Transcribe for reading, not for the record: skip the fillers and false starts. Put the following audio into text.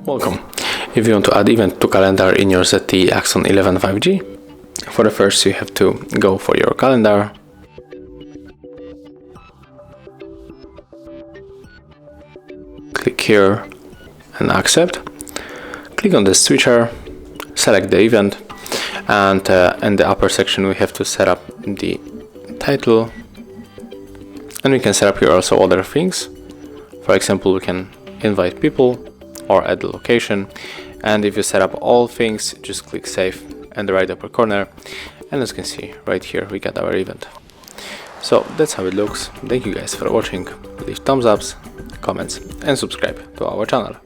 Welcome. If you want to add event to calendar in your ZTE Axon 11 5G, for the first you have to go for your calendar, click here and accept, click on the switcher, select the event, and in the upper section we have to set up the title, and we can set up here also other things. For example, we can invite people or add the location, and if you set up all things, just click save in the right upper corner, and as you can see right here we got our event. So that's how it looks. Thank you guys for watching. Leave thumbs ups, comments and subscribe to our channel.